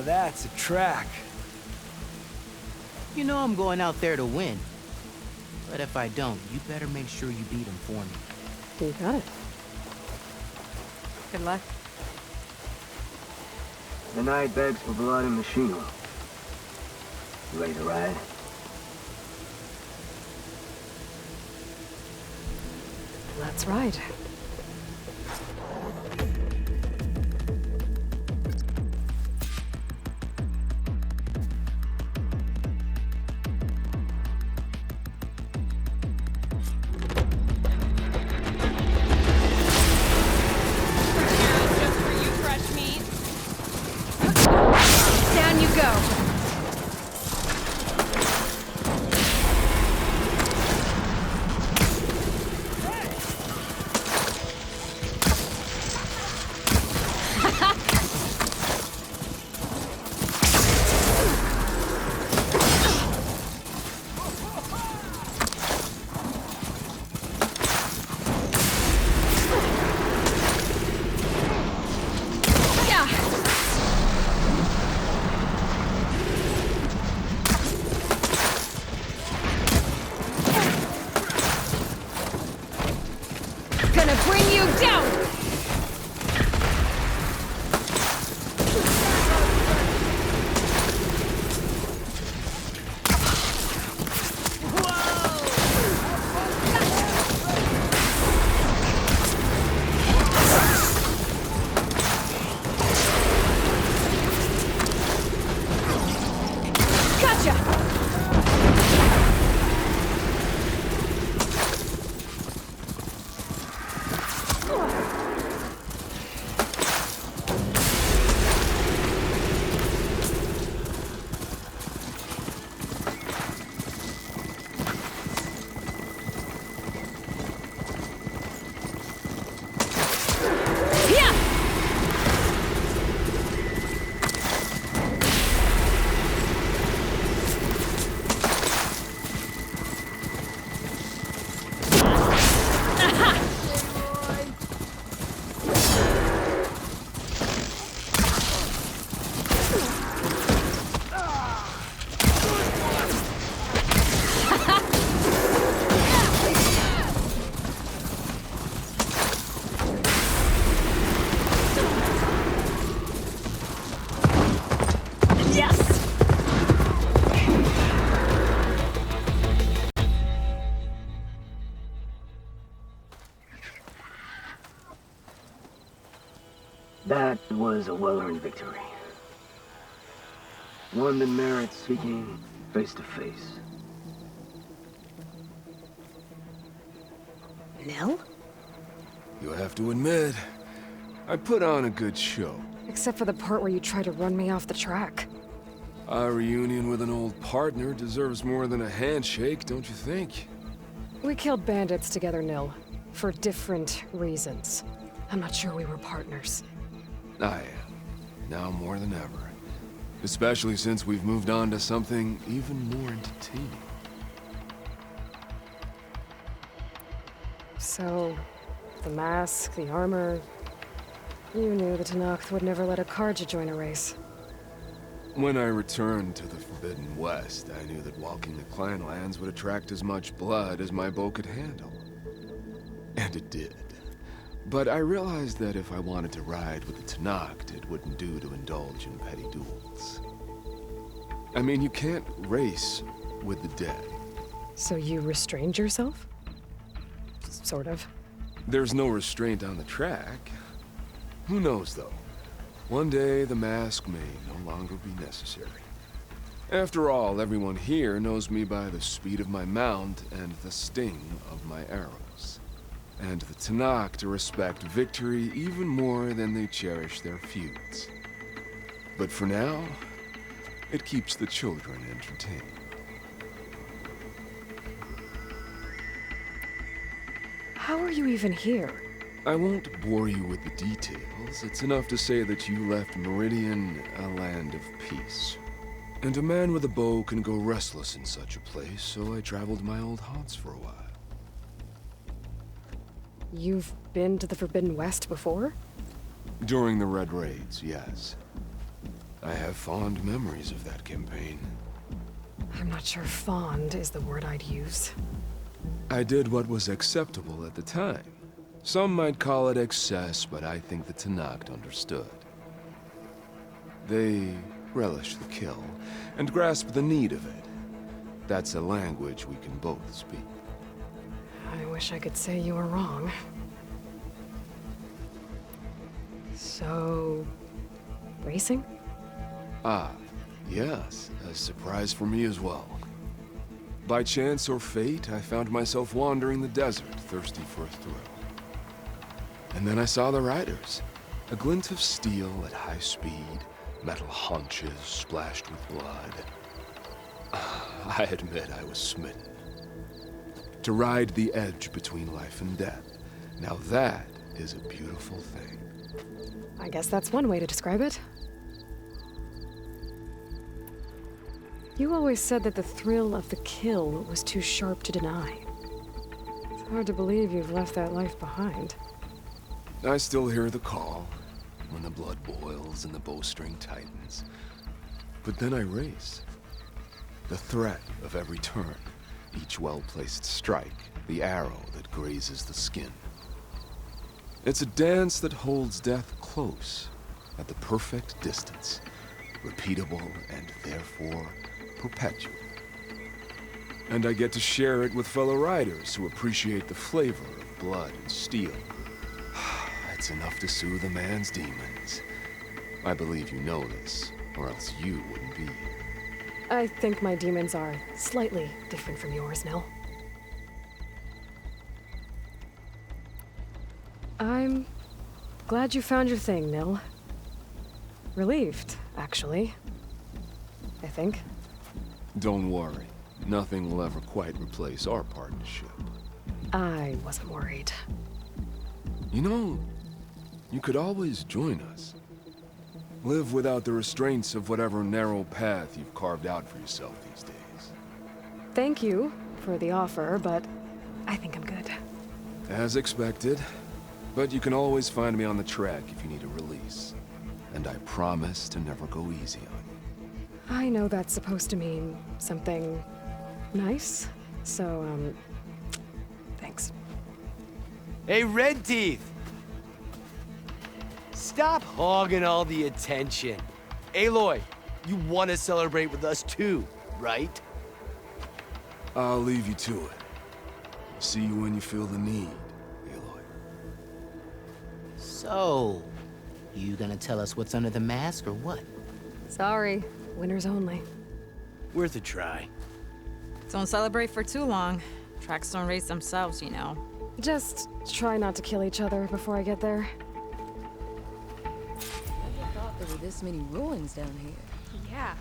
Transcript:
Now that's a track. You know I'm going out there to win. But if I don't, you better make sure you beat him for me. You got it. Good luck. The night begs for blood and machine. You ready to ride? Let's ride. Just for you, fresh meat. Down you go. Gonna bring you down! Gotcha! Yeah! Yes! That was a well-earned victory. One that merits speaking face to face. Nil? You have to admit, I put on a good show. Except for the part where you try to run me off the track. A reunion with an old partner deserves more than a handshake, don't you think? We killed bandits together, Nil. For different reasons. I'm not sure we were partners. I am. Now more than ever. Especially since we've moved on to something even more entertaining. So, the mask, the armor... You knew the Tenakth would never let a Carja join a race. When I returned to the Forbidden West, I knew that walking the Clanlands would attract as much blood as my bow could handle. And it did. But I realized that if I wanted to ride with the Tenakth, it wouldn't do to indulge in petty duels. I mean, you can't race with the dead. So you restrained yourself? Sort of. There's no restraint on the track. Who knows, though? One day, the mask may no longer be necessary. After all, everyone here knows me by the speed of my mount and the sting of my arrows. And the Tenakth respect victory even more than they cherish their feuds. But for now, it keeps the children entertained. How are you even here? I won't bore you with the details. It's enough to say that you left Meridian a land of peace. And a man with a bow can go restless in such a place, so I traveled my old haunts for a while. You've been to the Forbidden West before? During the Red Raids, yes. I have fond memories of that campaign. I'm not sure fond is the word I'd use. I did what was acceptable at the time. Some might call it excess, but I think the Tenakth understood. They relish the kill, and grasp the need of it. That's a language we can both speak. I wish I could say you were wrong. So... racing? Ah, yes, a surprise for me as well. By chance or fate, I found myself wandering the desert, thirsty for a thrill. And then I saw the riders. A glint of steel at high speed, metal haunches splashed with blood. I admit I was smitten. To ride the edge between life and death. Now that is a beautiful thing. I guess that's one way to describe it. You always said that the thrill of the kill was too sharp to deny. It's hard to believe you've left that life behind. I still hear the call, when the blood boils and the bowstring tightens. But then I race. The threat of every turn, each well-placed strike, the arrow that grazes the skin. It's a dance that holds death close, at the perfect distance, repeatable and therefore perpetual. And I get to share it with fellow riders who appreciate the flavor of blood and steel. It's enough to soothe a man's demons. I believe you know this, or else you wouldn't be here. I think my demons are slightly different from yours, Nil. I'm glad you found your thing, Nil. Relieved, actually. I think. Don't worry. Nothing will ever quite replace our partnership. I wasn't worried. You know, you could always join us. Live without the restraints of whatever narrow path you've carved out for yourself these days. Thank you for the offer, but I think I'm good. As expected. But you can always find me on the track if you need a release. And I promise to never go easy on you. I know that's supposed to mean something nice, so, thanks. Hey, Red Teeth! Stop hogging all the attention. Aloy, you want to celebrate with us too, right? I'll leave you to it. See you when you feel the need, Aloy. So, you gonna tell us what's under the mask or what? Sorry, winners only. Worth a try. Don't celebrate for too long. Tracks don't race themselves, you know. Just try not to kill each other before I get there. Never thought there were this many ruins down here. Yeah,